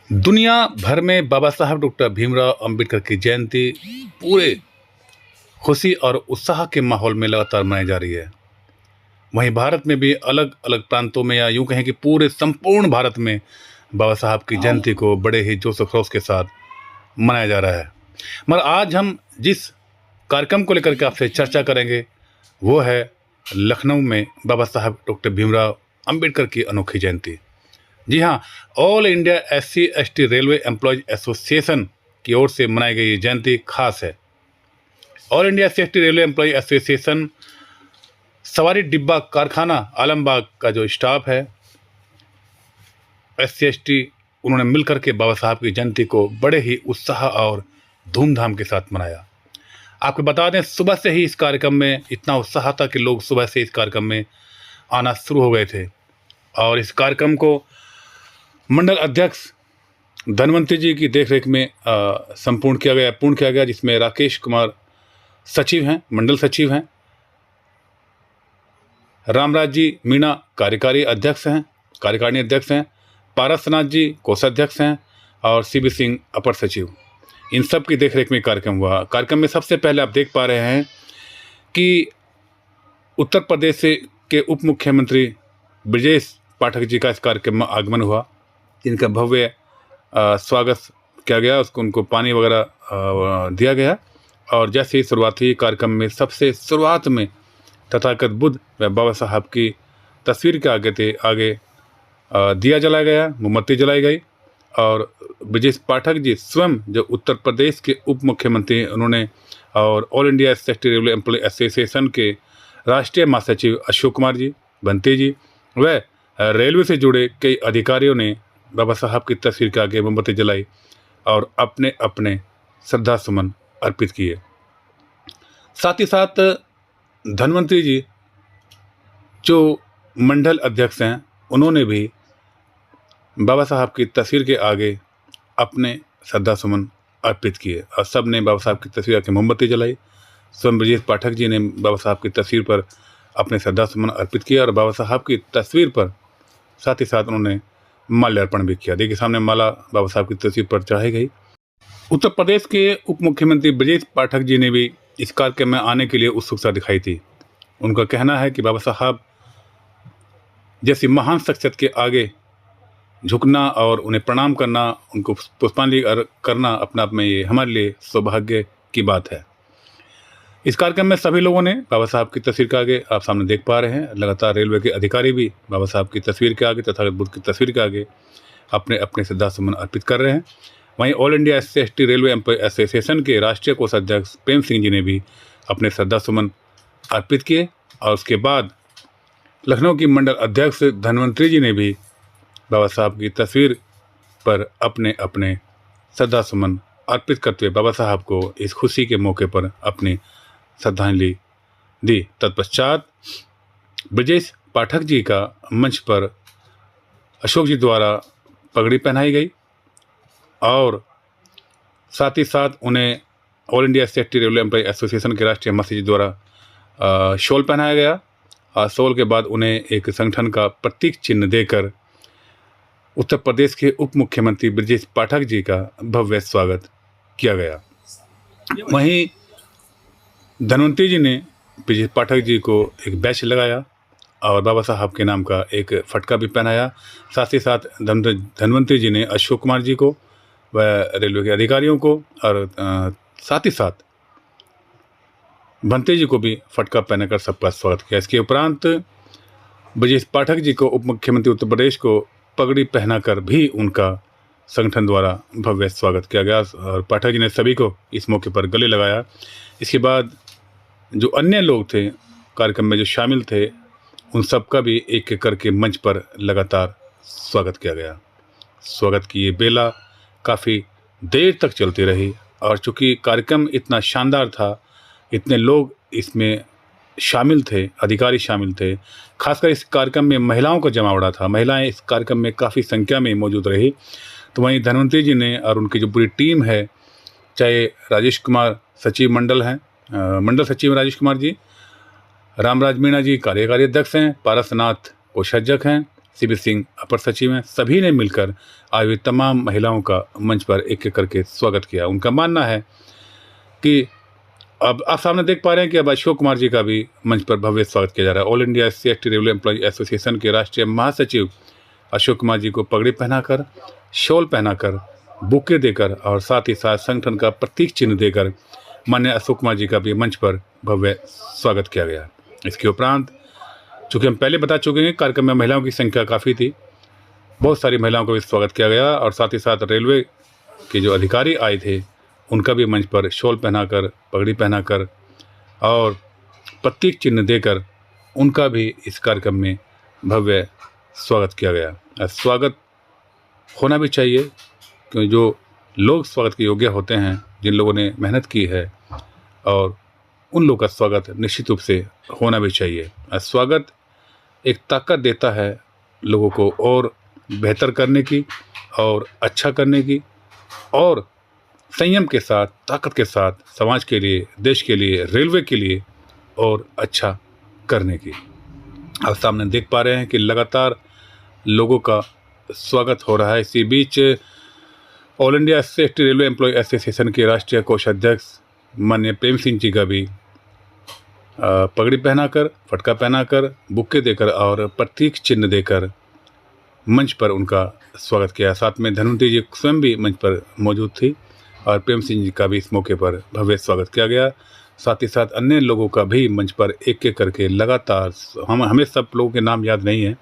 दुनिया भर में बाबा साहब डॉक्टर भीमराव अंबेडकर की जयंती पूरे खुशी और उत्साह के माहौल में लगातार मनाई जा रही है। वहीं भारत में भी अलग अलग प्रांतों में या यूं कहें कि पूरे संपूर्ण भारत में बाबा साहब की जयंती को बड़े ही जोश और खरोश के साथ मनाया जा रहा है। मगर आज हम जिस कार्यक्रम को लेकर के आपसे चर्चा करेंगे वो है लखनऊ में बाबा साहब डॉक्टर भीमराव अंबेडकर की अनोखी जयंती। जी हाँ, all India SC/ST railway employees association की ओर से मनाई गई ये जयंती खास है। All India SC/ST railway employ association सवारी डिब्बा कारखाना आलमबाग का जो स्टाफ है SC/ST उन्होंने मिलकर के बाबा साहब की जयंती को बड़े ही उत्साह और धूमधाम के साथ मनाया। आपको बता दें, सुबह से ही इस कार्यक्रम में इतना उत्साह था कि लोग सुबह से इस कार्यक्रम में आना शुरू हो गए थे और इस कार्यक्रम को मंडल अध्यक्ष धनवंतरी जी की देखरेख में पूर्ण किया गया, जिसमें राकेश कुमार सचिव हैं, मंडल सचिव हैं, रामराज जी मीणा कार्यकारिणी अध्यक्ष हैं, पारसनाथ जी कोषाध्यक्ष हैं और CB सिंह अपर सचिव। इन सब की देखरेख में कार्यक्रम हुआ। कार्यक्रम में सबसे पहले आप देख पा रहे हैं कि उत्तर प्रदेश के उप मुख्यमंत्री ब्रजेश पाठक जी का इस कार्यक्रम में आगमन हुआ, जिनका भव्य स्वागत किया गया, उनको पानी वगैरह दिया गया। और जैसे ही शुरुआत हुई कार्यक्रम में सबसे शुरुआत में तथागत बुद्ध व बाबा साहब की तस्वीर के आगे दिया जलाया गया, मोमबत्ती जलाई गई और ब्रजेश पाठक जी स्वयं जो उत्तर प्रदेश के उप मुख्यमंत्री हैं उन्होंने और all India SC/ST railway employ association के राष्ट्रीय महासचिव अशोक कुमार जी बंते जी व रेलवे से जुड़े कई अधिकारियों ने बाबा साहब की तस्वीर के आगे मोमबत्ती जलाई और अपने अपने श्रद्धा सुमन अर्पित किए। साथ ही साथ धनवंतरी जी जो मंडल अध्यक्ष हैं उन्होंने भी बाबा साहब की तस्वीर के आगे अपने श्रद्धा सुमन अर्पित किए और सब ने बाबा साहब की तस्वीर के मोमबत्ती जलाई। स्वयं ब्रजेश पाठक जी ने बाबा साहब की तस्वीर पर अपने श्रद्धा सुमन अर्पित किया और बाबा साहब की तस्वीर पर साथ ही साथ उन्होंने माल्यार्पण भी किया। देखिए, सामने माला बाबा साहब की तस्वीर पर चढ़ाई गई। उत्तर प्रदेश के उप मुख्यमंत्री ब्रजेश पाठक जी ने भी इस कार्यक्रम में आने के लिए उत्सुकता दिखाई थी। उनका कहना है कि बाबा साहब जैसी महान शख्सियत के आगे झुकना और उन्हें प्रणाम करना, उनको पुष्पांजलि करना अपने आप में ये हमारे लिए सौभाग्य की बात है। इस कार्यक्रम में सभी लोगों ने बाबा साहब की तस्वीर के आगे, आप सामने देख पा रहे हैं, लगातार रेलवे के अधिकारी भी बाबा साहब की तस्वीर के आगे तथा बुद्ध की तस्वीर के आगे अपने अपने श्रद्धा सुमन अर्पित कर रहे हैं। वहीं all India SC/ST railway employ association के राष्ट्रीय कोषाध्यक्ष प्रेम सिंह जी ने भी अपने श्रद्धा सुमन अर्पित किए और उसके बाद लखनऊ की मंडल अध्यक्ष धनवंतरी जी ने भी बाबा साहब की तस्वीर पर अपने अपने श्रद्धा सुमन अर्पित करते हुए बाबा साहब को इस खुशी के मौके पर अपनी श्रद्धांजलि दी। तत्पश्चात ब्रजेश पाठक जी का मंच पर अशोक जी द्वारा पगड़ी पहनाई गई और साथ ही साथ उन्हें all India SC/ST railway employ association के राष्ट्रीय महासचिव द्वारा शॉल पहनाया गया और शॉल के बाद उन्हें एक संगठन का प्रतीक चिन्ह देकर उत्तर प्रदेश के उप मुख्यमंत्री ब्रजेश पाठक जी का भव्य स्वागत किया गया। वहीं धनवंतरी जी ने ब्रजेश पाठक जी को एक बैच लगाया और बाबा साहब के नाम का एक फटका भी पहनाया। साथ ही साथ धनवंतरी जी ने अशोक कुमार जी को व रेलवे के अधिकारियों को और साथ ही साथ बंते जी को भी फटका पहनाकर सबका स्वागत किया। इसके उपरांत ब्रजेश पाठक जी को उप मुख्यमंत्री उत्तर प्रदेश को पगड़ी पहनाकर भी उनका संगठन द्वारा भव्य स्वागत किया गया और पाठक जी ने सभी को इस मौके पर गले लगाया। इसके बाद जो अन्य लोग थे कार्यक्रम में जो शामिल थे उन सब का भी एक एक करके मंच पर लगातार स्वागत किया गया। स्वागत की ये बेला काफ़ी देर तक चलती रही और चूँकि कार्यक्रम इतना शानदार था, इतने लोग इसमें शामिल थे, अधिकारी शामिल थे, खासकर इस कार्यक्रम में महिलाओं का जमावड़ा था। महिलाएं इस कार्यक्रम में काफ़ी संख्या में मौजूद रही। तो वहीं धनवंतरी जी ने और उनकी जो पूरी टीम है, चाहे राजेश कुमार सचिव मंडल हैं, मंडल सचिव राजेश कुमार जी, रामराज मीणा जी कार्यकारी अध्यक्ष हैं, पारसनाथ कोषाध्यक्ष हैं, सीबी सिंह अपर सचिव हैं, सभी ने मिलकर आई हुई तमाम महिलाओं का मंच पर एक-एक करके स्वागत किया। उनका मानना है कि अब आप सामने देख पा रहे हैं कि अब अशोक कुमार जी का भी मंच पर भव्य स्वागत किया जा रहा है। All India SC ST railway employ association के राष्ट्रीय महासचिव अशोक कुमार जी को पगड़ी पहनाकर, शॉल पहनाकर, बुके देकर और साथ ही साथ संगठन का प्रतीक चिन्ह देकर माननीय अशोक कुमार जी का भी मंच पर भव्य स्वागत किया गया। इसके उपरांत चूँकि हम पहले बता चुके हैं, कार्यक्रम में महिलाओं की संख्या काफ़ी थी, बहुत सारी महिलाओं का भी स्वागत किया गया और साथ ही साथ रेलवे के जो अधिकारी आए थे उनका भी मंच पर शॉल पहनाकर, पगड़ी पहनाकर और प्रतीक चिन्ह देकर उनका भी इस कार्यक्रम में भव्य स्वागत किया गया। स्वागत होना भी चाहिए, क्योंकि जो लोग स्वागत के योग्य होते हैं, जिन लोगों ने मेहनत की है, और उन लोगों का स्वागत निश्चित रूप से होना भी चाहिए। स्वागत एक ताकत देता है लोगों को और बेहतर करने की और अच्छा करने की और संयम के साथ, ताकत के साथ समाज के लिए, देश के लिए, रेलवे के लिए और अच्छा करने की। आप सामने देख पा रहे हैं कि लगातार लोगों का स्वागत हो रहा है। इसी बीच all India SC ST railway employ association के राष्ट्रीय कोषाध्यक्ष माननीय प्रेम सिंह जी का भी पगड़ी पहनाकर, फटका पहनाकर, बुक्के देकर और प्रतीक चिन्ह देकर मंच पर उनका स्वागत किया। साथ में धनवंतरी जी स्वयं भी मंच पर मौजूद थी और प्रेम सिंह जी का भी इस मौके पर भव्य स्वागत किया गया। साथ ही साथ अन्य लोगों का भी मंच पर एक-एक करके लगातार, हमें सब लोगों के नाम याद नहीं है,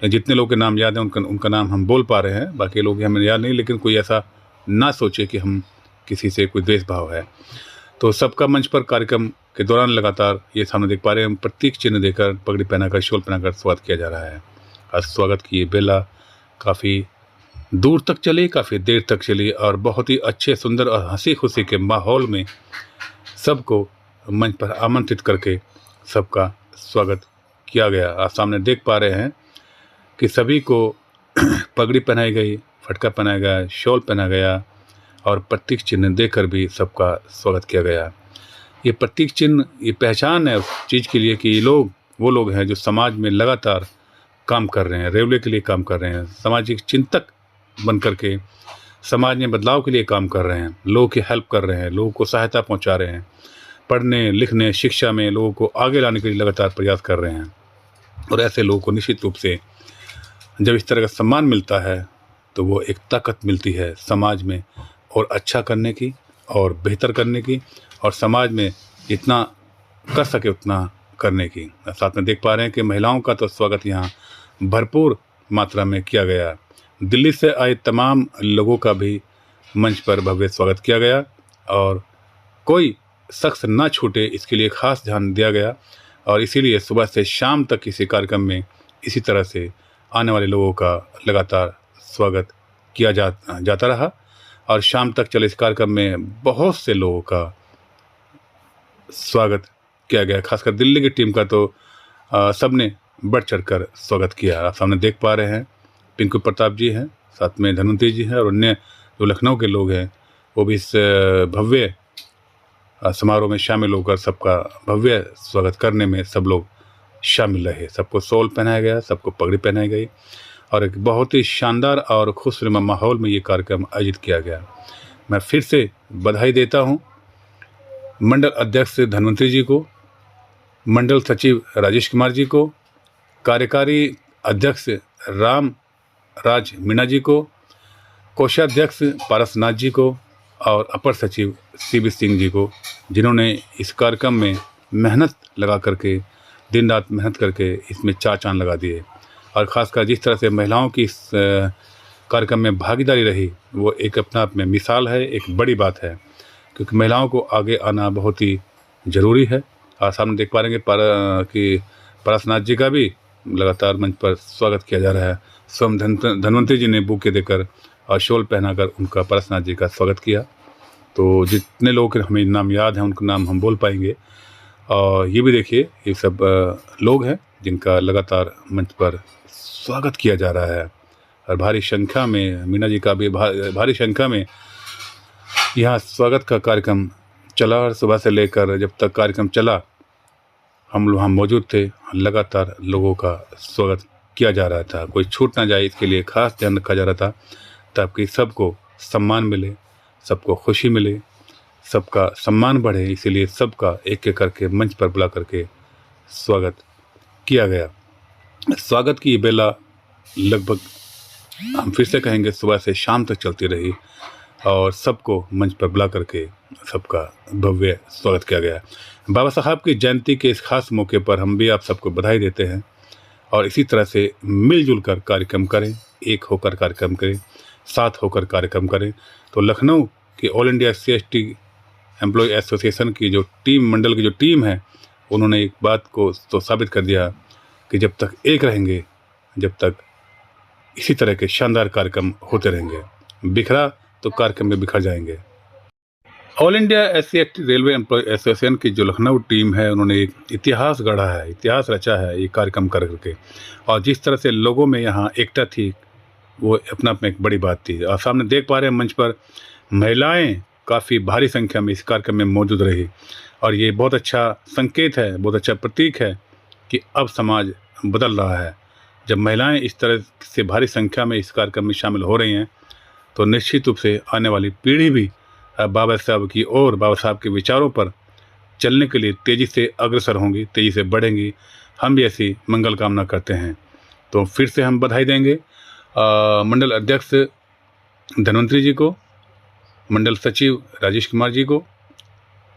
जितने लोगों के नाम याद हैं उनका नाम हम बोल पा रहे हैं, बाकी लोग हमें याद नहीं, लेकिन कोई ऐसा ना सोचे कि हम किसी से कोई द्वेषभाव है। तो सबका मंच पर कार्यक्रम के दौरान लगातार ये सामने देख पा रहे हैं, हम प्रतीक चिन्ह देकर, पगड़ी पहनाकर, शॉल पहनाकर स्वागत किया जा रहा है। और स्वागत की ये बेला काफ़ी दूर तक चली, काफ़ी देर तक चली और बहुत ही अच्छे, सुंदर और हंसी खुशी के माहौल में सबको मंच पर आमंत्रित करके सबका स्वागत किया गया। आप सामने देख पा रहे हैं कि सभी को पगड़ी पहनाई गई, फटका पहनाया गया, शॉल पहना गया और प्रतीक चिन्ह देकर भी सबका स्वागत किया गया। ये प्रतीक चिन्ह, ये पहचान है उस चीज़ के लिए कि ये लोग वो लोग हैं जो समाज में लगातार काम कर रहे हैं, रेलवे के लिए काम कर रहे हैं, सामाजिक चिंतक बन करके समाज में बदलाव के लिए काम कर रहे हैं, लोगों की हेल्प कर रहे हैं, लोगों को सहायता पहुंचा रहे हैं, पढ़ने लिखने, शिक्षा में लोगों को आगे लाने के लिए लगातार प्रयास कर रहे हैं। और ऐसे लोगों को निश्चित रूप से जब इस तरह का सम्मान मिलता है तो वो एक ताकत मिलती है समाज में और अच्छा करने की और बेहतर करने की और समाज में जितना कर सके उतना करने की। साथ में देख पा रहे हैं कि महिलाओं का तो स्वागत यहाँ भरपूर मात्रा में किया गया। दिल्ली से आए तमाम लोगों का भी मंच पर भव्य स्वागत किया गया और कोई शख्स ना छूटे इसके लिए खास ध्यान दिया गया और इसीलिए सुबह से शाम तक किसी कार्यक्रम में इसी तरह से आने वाले लोगों का लगातार स्वागत किया जाता रहा और शाम तक चले इस कार्यक्रम में बहुत से लोगों का स्वागत किया गया। खासकर दिल्ली की टीम का तो सबने बढ़ चढ़कर स्वागत किया। आप सामने देख पा रहे हैं पिंकू प्रताप जी हैं, साथ में धनवंतरी जी हैं और अन्य जो लखनऊ के लोग हैं वो भी इस भव्य समारोह में शामिल होकर सबका भव्य स्वागत करने में सब लोग शामिल रहे। सबको शॉल पहनाया गया, सबको पगड़ी पहनाई गई और एक बहुत ही शानदार और खुशनुमा माहौल में ये कार्यक्रम आयोजित किया गया। मैं फिर से बधाई देता हूँ मंडल अध्यक्ष धनवंतरी जी को, मंडल सचिव राजेश कुमार जी को, कार्यकारी अध्यक्ष राम राज मीणा जी को, कोषाध्यक्ष पारसनाथ जी को और अपर सचिव सीबी सिंह जी को, जिन्होंने इस कार्यक्रम में मेहनत लगा करके, दिन रात मेहनत करके इसमें चार चांद लगा दिए। और ख़ासकर जिस तरह से महिलाओं की इस कार्यक्रम में भागीदारी रही वो एक अपना आप में मिसाल है, एक बड़ी बात है, क्योंकि महिलाओं को आगे आना बहुत ही ज़रूरी है। और सामने देख पा रहे हैं कि पारसनाथ जी का भी लगातार मंच पर स्वागत किया जा रहा है। स्वयं धनवंतरी जी ने बुके देकर और शॉल पहनाकर उनका पारसनाथ जी का स्वागत किया। तो जितने लोगों के हमें नाम याद हैं उनका नाम हम बोल पाएंगे। और ये भी देखिए ये सब लोग हैं जिनका लगातार मंच पर स्वागत किया जा रहा है और भारी संख्या में मीना जी का भी भारी संख्या में यहाँ स्वागत का कार्यक्रम चला और सुबह से लेकर जब तक कार्यक्रम चला हम मौजूद थे, लगातार लोगों का स्वागत किया जा रहा था, कोई छूट ना जाए इसके लिए खास ध्यान रखा जा रहा था, ताकि सबको सम्मान मिले, सबको खुशी मिले, सबका सम्मान बढ़े। इसीलिए सबका एक एक करके मंच पर बुला करके स्वागत किया गया। स्वागत की ये बेला लगभग हम फिर से कहेंगे सुबह से शाम तक चलती रही और सबको मंच पर बुला करके सबका भव्य स्वागत किया गया। बाबा साहब की जयंती के इस खास मौके पर हम भी आप सबको बधाई देते हैं और इसी तरह से मिलजुल कर कार्यक्रम करें, एक होकर कार्यक्रम करें, साथ होकर कार्यक्रम करें। तो लखनऊ के all India SC/ST employ association की जो टीम, मंडल की जो टीम है, उन्होंने एक बात को तो साबित कर दिया कि जब तक एक रहेंगे, जब तक इसी तरह के शानदार कार्यक्रम होते रहेंगे, बिखरा तो कार्यक्रम में बिखर जाएंगे। All India SC/ST railway employ association की जो लखनऊ टीम है, उन्होंने एक इतिहास गढ़ा है, इतिहास रचा है ये कार्यक्रम कर करके। और जिस तरह से लोगों में यहाँ एकता थी, वो अपना में एक बड़ी बात थी। और सामने देख पा रहे हैं मंच पर महिलाएं काफ़ी भारी संख्या में इस कार्यक्रम में मौजूद रही और ये बहुत अच्छा संकेत है, बहुत अच्छा प्रतीक है कि अब समाज बदल रहा है। जब महिलाएं इस तरह से भारी संख्या में इस कार्यक्रम में शामिल हो रही हैं, तो निश्चित रूप से आने वाली पीढ़ी भी बाबा साहब की और बाबा साहब के विचारों पर चलने के लिए तेज़ी से अग्रसर होंगी, तेज़ी से बढ़ेंगी। हम भी ऐसी मंगल कामना करते हैं। तो फिर से हम बधाई देंगे मंडल अध्यक्ष धन्वंतरी जी को, मंडल सचिव राजेश कुमार जी को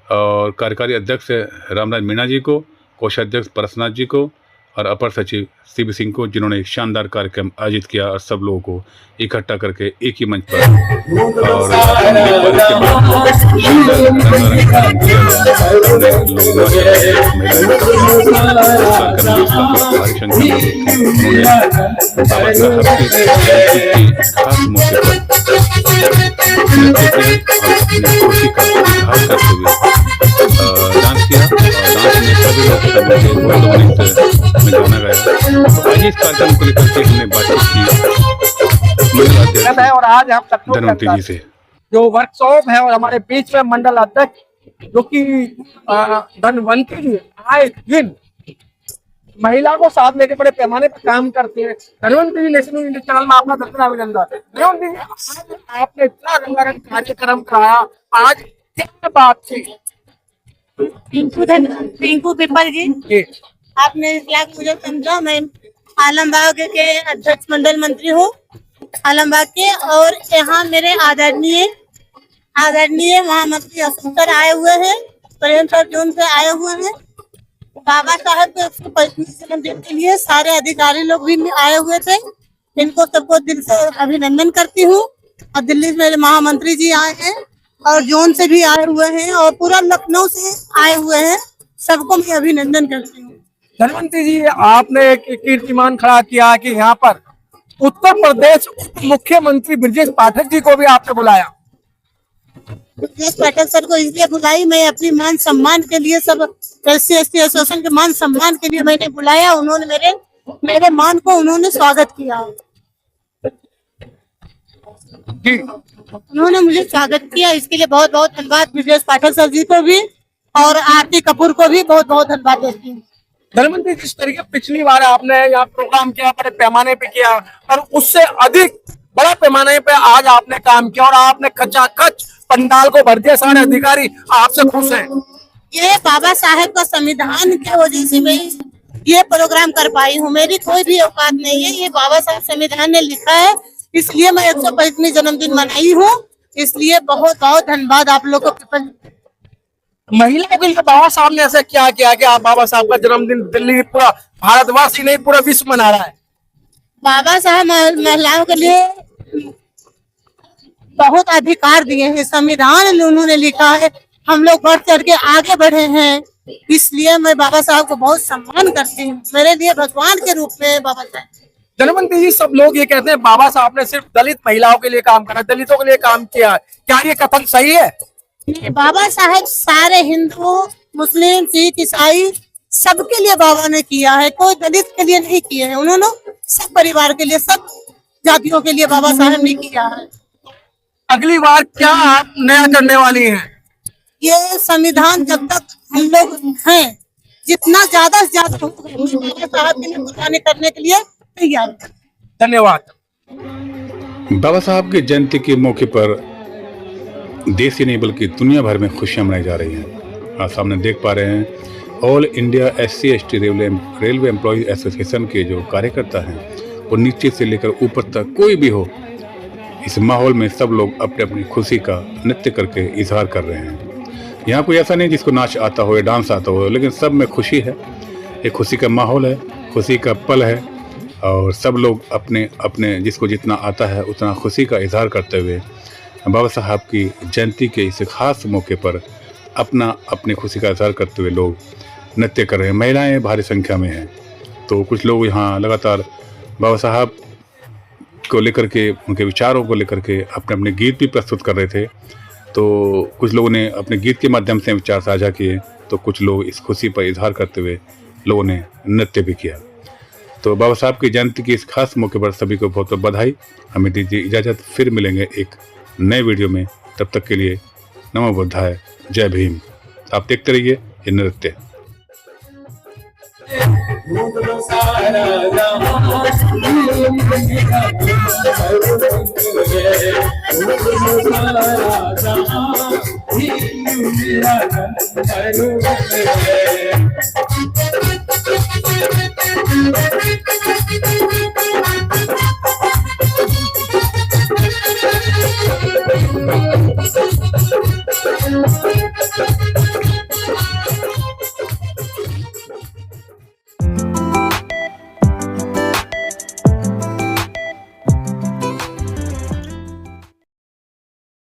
और कार्यकारी अध्यक्ष रामराज मीणा जी को, कोषाध्यक्ष परसनाथ जी को और अपर सचिव CB सिंह को, जिन्होंने एक शानदार कार्यक्रम आयोजित किया और सब लोगों को इकट्ठा करके एक ही मंच पर और खुशी का इजहार करते हुए डांस किया और डांस में सभी लोग में जाना गया। तो आज इस कार्यक्रम को लेकर के हमने बातचीत की और आज हम धन्वंतरी जी से, जो वर्कशॉप है और हमारे बीच में मंडल अध्यक्ष जो कि धन्वंतरी जी आए दिन महिला को साथ लेके बड़े पैमाने पर काम करते हैं। धन्वंतरी जी नेशनल न्यूज चैनल में आपका धन्यवाद अभिनंदन। धन्वंतरी जी, आपने इतना रंगारंग कार्यक्रम कराया, आज क्या बात थी? पिंकू पिपल जी, आपने इस लाख मुझे समझा। मैं आलमबाग के अध्यक्ष मंडल मंत्री हूँ आलमबाग के, और यहाँ मेरे आदरणीय महामंत्री अशोक सर आए हुए हैं, प्रेम सर जून से आए हुए हैं। बाबा साहब के 125वें जन्मदिन के लिए सारे अधिकारी लोग भी आए हुए थे। इनको सबको दिल से अभिनंदन करती हूँ। और दिल्ली से मेरे महामंत्री जी आए हैं और जोन से भी आए हुए हैं और पूरा लखनऊ से आए हुए हैं। सबको मैं अभिनंदन करती हूँ। धन्वंतरी जी, आपने एक कीर्तिमान खड़ा किया कि यहाँ पर उत्तर प्रदेश मुख्यमंत्री ब्रजेश पाठक जी को भी आपने बुलाया। ब्रजेश पाठक सर को इसलिए बुलाई, मैं अपनी मान सम्मान के लिए, सब SC/ST एसोसिएशन के मान सम्मान के लिए मैंने बुलाया। उन्होंने मेरे मान को उन्होंने स्वागत किया। उन्होंने मुझे स्वागत किया, इसके लिए बहुत बहुत धन्यवाद ब्रजेश पाठक सर जी को भी और आरती कपूर को भी बहुत बहुत धन्यवाद देती हूँ। धन्वंतरी, जिस तरीके पिछली बार आपने यहाँ प्रोग्राम किया, बड़े पैमाने पे किया और उससे अधिक बड़ा पैमाने पे आज आपने काम किया और आपने खचाखच पंडाल को भर दिया। सारे अधिकारी आपसे खुश हैं। ये बाबा साहब का संविधान की वजह से मैं ये प्रोग्राम कर पाई हूँ। मेरी कोई भी औकात नहीं है, ये बाबा साहब संविधान ने लिखा है, इसलिए मैं 125वीं जन्मदिन मनाई हूँ। इसलिए बहुत बहुत धन्यवाद आप लोगों को। महिला के लिए बाबा साहब ने ऐसा क्या किया कि आप बाबा साहब का जन्मदिन दिल्ली पूरा भारतवासी नहीं पूरा विश्व मना रहा है? बाबा साहब महिलाओं के लिए बहुत अधिकार दिए हैं, संविधान उन्होंने लिखा है, हम लोग बढ़ चढ़ के आगे बढ़े हैं। इसलिए मैं बाबा साहब को बहुत सम्मान करती हूँ। मेरे लिए भगवान के रूप में बाबा साहब। धन्वंतरी जी, सब लोग ये कहते हैं बाबा साहब ने सिर्फ दलित महिलाओं के लिए काम करा, दलितों के लिए काम किया, क्या ये कथन सही है? बाबा साहब सारे हिंदू, मुस्लिम, सिख, ईसाई सबके लिए बाबा ने किया है, कोई दलित के लिए नहीं किए हैं। उन्होंने सब परिवार के लिए, सब जातियों के लिए बाबा साहब ने किया है। अगली बार क्या आप नया करने वाली हैं? ये संविधान जब तक हम लोग हैं, जितना ज्यादा से ज्यादा बाबा साहब के लिए कुर्बानी करने के लिए तैयार हैं। धन्यवाद। बाबा साहब की जयंती के मौके पर देश ही नहीं बल्कि दुनिया भर में खुशियां मनाई जा रही हैं। आप सामने देख पा रहे हैं all India SC ST railway employ association के जो कार्यकर्ता हैं वो नीचे से लेकर ऊपर तक कोई भी हो, इस माहौल में सब लोग अपने अपनी खुशी का नृत्य करके इजहार कर रहे हैं। यहाँ कोई ऐसा नहीं जिसको नाच आता हो या डांस आता हो, लेकिन सब में खुशी है। एक खुशी का माहौल है, खुशी का पल है और सब लोग अपने अपने जिसको जितना आता है उतना खुशी का इजहार करते हुए बाबा साहब की जयंती के इस खास मौके पर अपनी खुशी का इजहार करते हुए लोग नृत्य कर रहे हैं। महिलाएं भारी संख्या में हैं, तो कुछ लोग यहाँ लगातार बाबा साहब को लेकर के, उनके विचारों को लेकर के अपने अपने गीत भी प्रस्तुत कर रहे थे। तो कुछ लोगों ने अपने गीत के माध्यम से विचार साझा किए, तो कुछ लोग इस खुशी पर इजहार करते हुए लोगों ने नृत्य भी किया। तो बाबा साहब की जयंती के इस खास मौके पर सभी को बहुत बहुत बधाई। हमें दीजिए इजाज़त, फिर मिलेंगे एक नए वीडियो में। तब तक के लिए नमो बुद्धाय, जय भीम। आप देखते रहिए ये नृत्य। Thank you.